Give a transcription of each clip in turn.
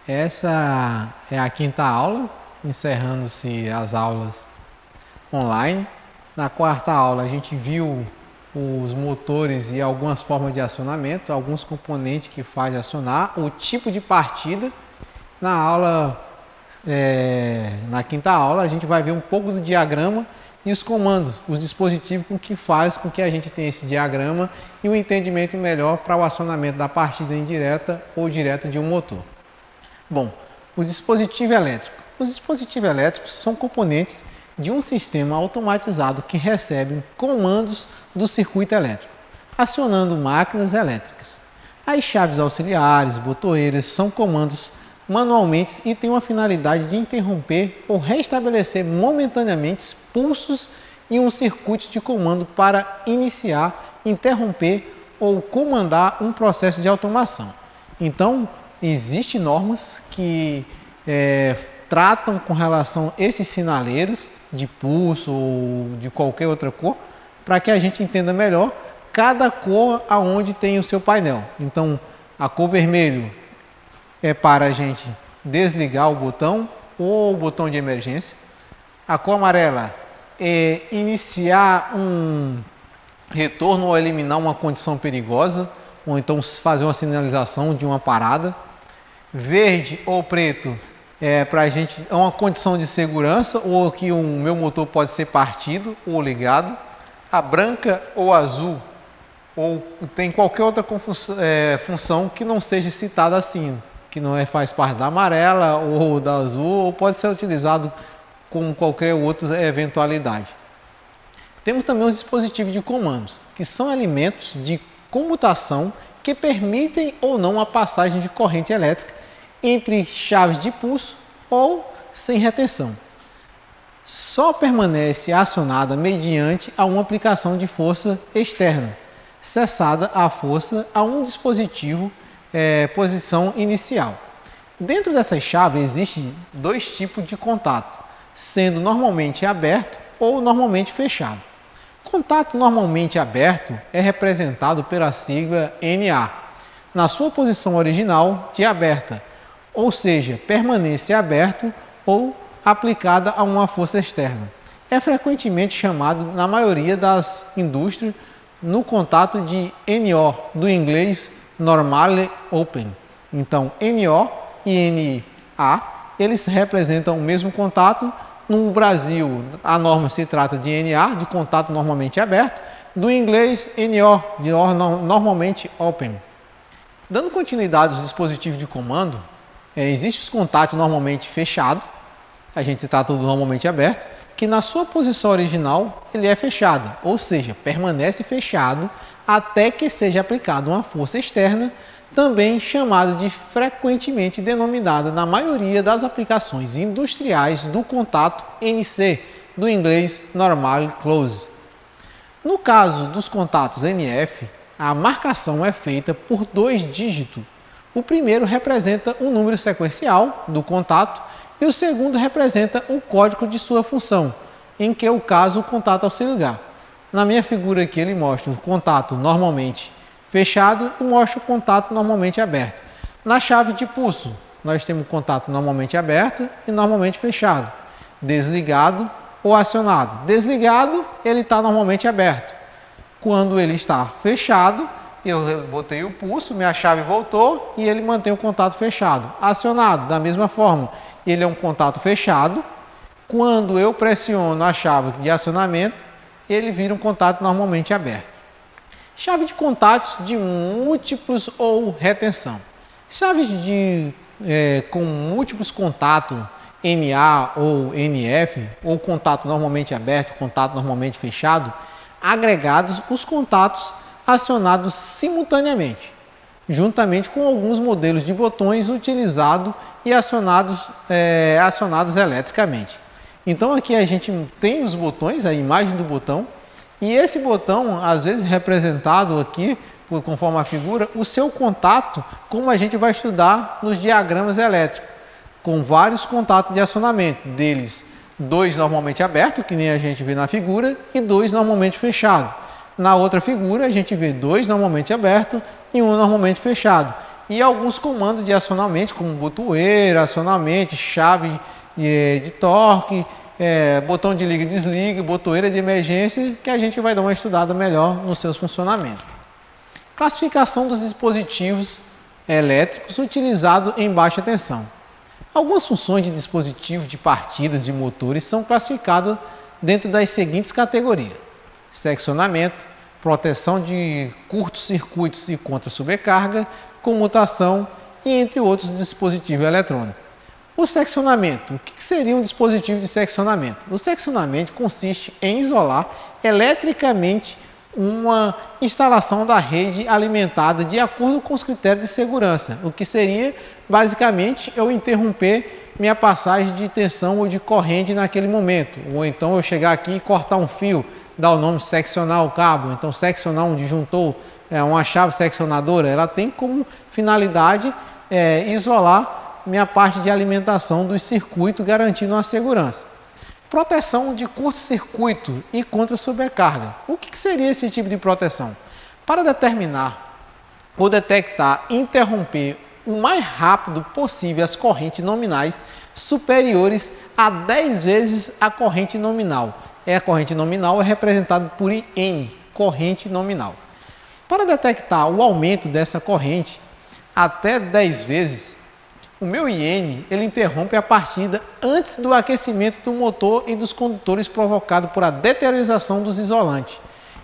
Essa é a quinta aula, encerrando-se as aulas online. Na quarta aula a gente viu os motores e algumas formas de acionamento, alguns componentes que fazem acionar, o tipo de partida. Na quinta aula a gente vai ver um pouco do diagrama e os comandos, os dispositivos com que faz com que a gente tenha esse diagrama e um entendimento melhor para o acionamento da partida indireta ou direta de um motor. Bom, o dispositivo elétrico. Os dispositivos elétricos são componentes de um sistema automatizado que recebe comandos do circuito elétrico, acionando máquinas elétricas. As chaves auxiliares, botoeiras, são comandos manualmente e têm uma finalidade de interromper ou restabelecer momentaneamente pulsos em um circuito de comando para iniciar, interromper ou comandar um processo de automação. Então, existem normas que tratam com relação a esses sinaleiros de pulso ou de qualquer outra cor, para que a gente entenda melhor cada cor aonde tem o seu painel. Então, a cor vermelho é para a gente desligar o botão ou o botão de emergência. A cor amarela é iniciar um retorno ou eliminar uma condição perigosa, ou então fazer uma sinalização de uma parada. Verde ou preto é para a gente uma condição de segurança ou que o meu motor pode ser partido ou ligado. A branca ou azul ou tem qualquer outra função que não seja citada assim, que não faz parte da amarela ou da azul, ou pode ser utilizado com qualquer outra eventualidade. Temos também os dispositivos de comandos, que são elementos de comutação que permitem ou não a passagem de corrente elétrica entre chaves de pulso ou sem retenção. Só permanece acionada mediante a uma aplicação de força externa, cessada a força a um dispositivo posição inicial. Dentro dessas chaves existem dois tipos de contato, sendo normalmente aberto ou normalmente fechado. Contato normalmente aberto é representado pela sigla NA, na sua posição original de aberta, ou seja, permanece aberto ou aplicada a uma força externa. É frequentemente chamado, na maioria das indústrias, no contato de NO, do inglês Normally Open. Então, NO e NA, eles representam o mesmo contato. No Brasil, a norma se trata de NA, de contato normalmente aberto, do inglês NO, de normalmente Open. Dando continuidade aos dispositivos de comando, existe os contatos normalmente fechados, a gente trata do normalmente aberto, que na sua posição original ele é fechado, ou seja, permanece fechado até que seja aplicada uma força externa, também chamada de frequentemente denominada na maioria das aplicações industriais do contato NC, do inglês Normally Close. No caso dos contatos NF, a marcação é feita por 2 dígitos. O primeiro representa o número sequencial do contato e o segundo representa o código de sua função, em que é o caso o contato auxiliar. Na minha figura aqui ele mostra o contato normalmente fechado e mostra o contato normalmente aberto. Na chave de pulso, nós temos o contato normalmente aberto e normalmente fechado, desligado ou acionado. Desligado, ele está normalmente aberto. Quando ele está fechado, eu botei o pulso, minha chave voltou e ele mantém o contato fechado. Acionado, da mesma forma, ele é um contato fechado. Quando eu pressiono a chave de acionamento, ele vira um contato normalmente aberto. Chave de contatos de múltiplos ou retenção. Chaves com múltiplos contatos, NA ou NF, ou contato normalmente aberto, contato normalmente fechado, agregados os contatos acionados simultaneamente, juntamente com alguns modelos de botões utilizados e acionados eletricamente. Então aqui a gente tem os botões, a imagem do botão, e esse botão, às vezes representado aqui, conforme a figura, o seu contato, como a gente vai estudar nos diagramas elétricos, com vários contatos de acionamento, deles 2 normalmente abertos, que nem a gente vê na figura, e 2 normalmente fechados. Na outra figura, a gente vê 2 normalmente abertos e 1 normalmente fechado. e alguns comandos de acionamento, como botoeira, acionamento, chave de torque, botão de liga e desliga, botoeira de emergência, que a gente vai dar uma estudada melhor nos seus funcionamentos. Classificação dos dispositivos elétricos utilizados em baixa tensão. Algumas funções de dispositivos de partidas de motores são classificadas dentro das seguintes categorias: seccionamento, proteção de curtos circuitos e contra sobrecarga, comutação e entre outros dispositivos eletrônicos. O seccionamento. O que seria um dispositivo de seccionamento? O seccionamento consiste em isolar eletricamente uma instalação da rede alimentada de acordo com os critérios de segurança, o que seria basicamente eu interromper minha passagem de tensão ou de corrente naquele momento, ou então eu chegar aqui e cortar um fio, dar o nome seccionar o cabo, então seccionar um disjuntor, uma chave seccionadora, ela tem como finalidade isolar minha parte de alimentação dos circuitos, garantindo a segurança. Proteção de curto-circuito e contra sobrecarga. O que seria esse tipo de proteção? Para determinar ou detectar e interromper o mais rápido possível as correntes nominais superiores a 10 vezes a corrente nominal. A corrente nominal é representada por N, corrente nominal. Para detectar o aumento dessa corrente até 10 vezes, o meu IN ele interrompe a partida antes do aquecimento do motor e dos condutores provocado por a deteriorização dos isolantes.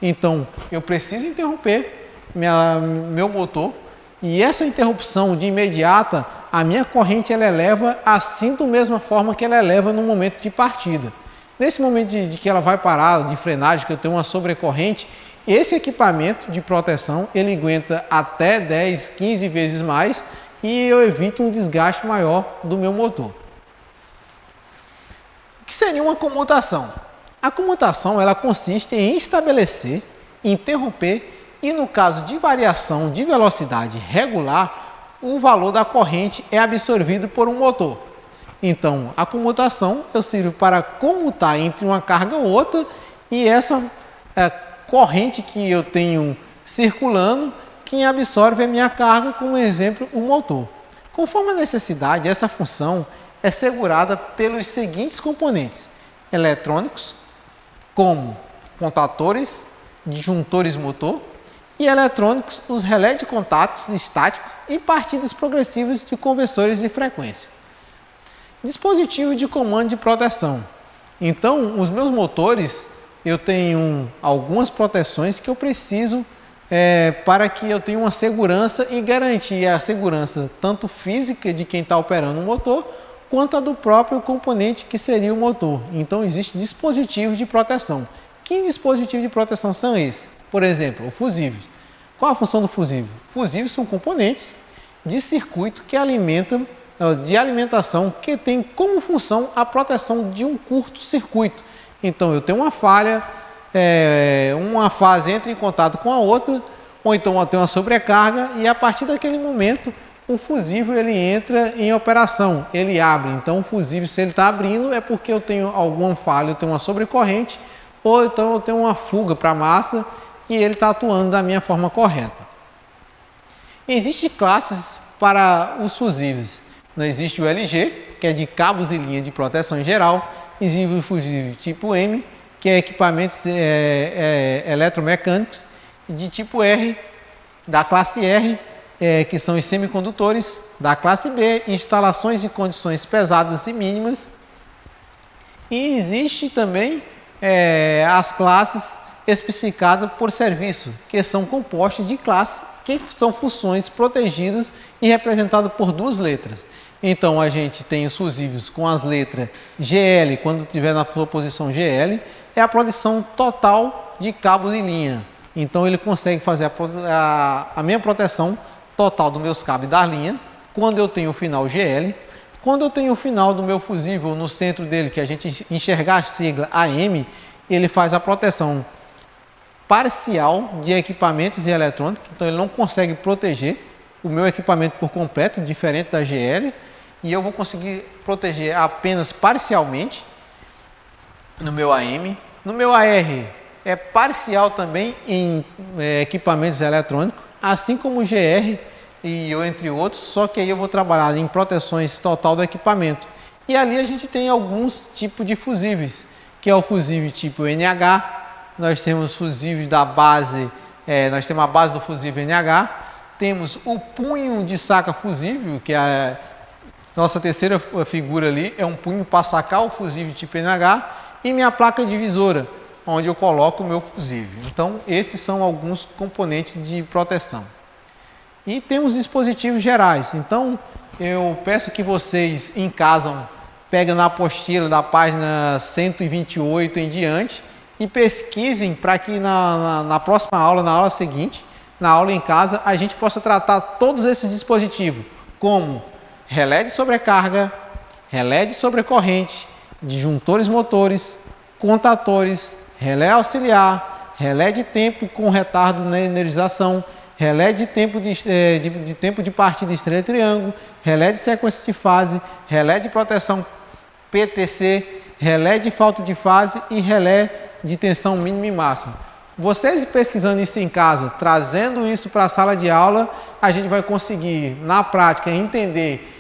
Então, eu preciso interromper meu motor e essa interrupção de imediata, a minha corrente ela eleva assim da mesma forma que ela eleva no momento de partida. Nesse momento de que ela vai parar, de frenagem, que eu tenho uma sobrecorrente, esse equipamento de proteção ele aguenta até 10, 15 vezes mais e eu evito um desgaste maior do meu motor. O que seria uma comutação? A comutação ela consiste em estabelecer, interromper e, no caso de variação de velocidade regular, o valor da corrente é absorvido por um motor. Então, a comutação eu sirvo para comutar entre uma carga ou outra e essa corrente que eu tenho circulando, quem absorve é a minha carga, como exemplo, o motor. Conforme a necessidade, essa função é segurada pelos seguintes componentes eletrônicos, como contatores, disjuntores motor, e eletrônicos, os relés de contatos estáticos e partidas progressivas de conversores de frequência. Dispositivo de comando de proteção. Então, os meus motores, eu tenho algumas proteções que eu preciso para que eu tenha uma segurança e garantir a segurança tanto física de quem está operando o motor, quanto a do próprio componente que seria o motor. Então, existe dispositivos de proteção. Que dispositivos de proteção são esses? Por exemplo, o fusível. Qual a função do fusível? Fusíveis são componentes de circuito que alimentam, de alimentação, que tem como função a proteção de um curto-circuito. Então, eu tenho uma falha, uma fase entra em contato com a outra, ou então eu tenho uma sobrecarga e a partir daquele momento o fusível ele entra em operação, ele abre. Então, o fusível, se ele está abrindo, é porque eu tenho alguma falha, eu tenho uma sobrecorrente, ou então eu tenho uma fuga para a massa e ele está atuando da minha forma correta. Existem classes para os fusíveis. Existe o LG, que é de cabos e linha de proteção em geral. Existe o fusível tipo M, que é equipamentos eletromecânicos, de tipo R, da classe R, que são os semicondutores, da classe B, instalações em condições pesadas e mínimas. E existe também as classes especificadas por serviço, que são compostas de classes que são funções protegidas e representadas por duas letras. Então, a gente tem os fusíveis com as letras GL, quando estiver na sua posição GL, é a proteção total de cabos e linha. Então, ele consegue fazer a minha proteção total dos meus cabos da linha, quando eu tenho o final GL. Quando eu tenho o final do meu fusível no centro dele, que a gente enxergar a sigla AM, ele faz a proteção parcial de equipamentos e eletrônicos, então ele não consegue proteger o meu equipamento por completo, diferente da GL, e eu vou conseguir proteger apenas parcialmente no meu AM. No meu AR é parcial também em equipamentos eletrônicos, assim como o GR e eu, entre outros, só que aí eu vou trabalhar em proteções total do equipamento. E ali a gente tem alguns tipos de fusíveis, que é o fusível tipo NH, nós temos fusíveis da base, nós temos a base do fusível NH, temos o punho de saca fusível, que é a nossa terceira figura ali, é um punho para sacar o fusível tipo NH, e minha placa divisora, onde eu coloco o meu fusível. Então, esses são alguns componentes de proteção. E tem os dispositivos gerais. Então, eu peço que vocês em casa peguem na apostila da página 128 em diante e pesquisem para que na próxima aula, na aula seguinte, na aula em casa, a gente possa tratar todos esses dispositivos, como relé de sobrecarga, relé de sobrecorrente, disjuntores motores, contatores, relé auxiliar, relé de tempo com retardo na energização, relé de tempo de partida estrela e triângulo, relé de sequência de fase, relé de proteção PTC, relé de falta de fase e relé de tensão mínima e máxima. Vocês pesquisando isso em casa, trazendo isso para a sala de aula, a gente vai conseguir, na prática, entender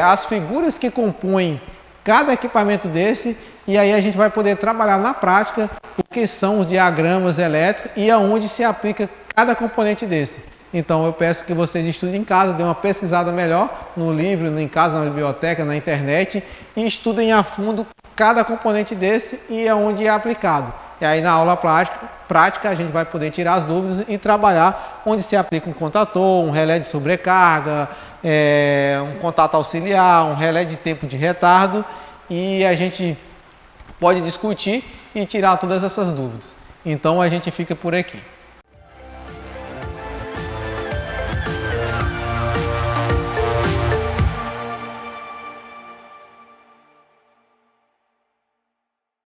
as figuras que compõem cada equipamento desse, e aí a gente vai poder trabalhar na prática o que são os diagramas elétricos e aonde se aplica cada componente desse. Então eu peço que vocês estudem em casa, dêem uma pesquisada melhor no livro, em casa, na biblioteca, na internet, e estudem a fundo cada componente desse e aonde é aplicado. E aí na aula prática a gente vai poder tirar as dúvidas e trabalhar onde se aplica um contator, um relé de sobrecarga, um contato auxiliar, um relé de tempo de retardo, e a gente pode discutir e tirar todas essas dúvidas. Então a gente fica por aqui.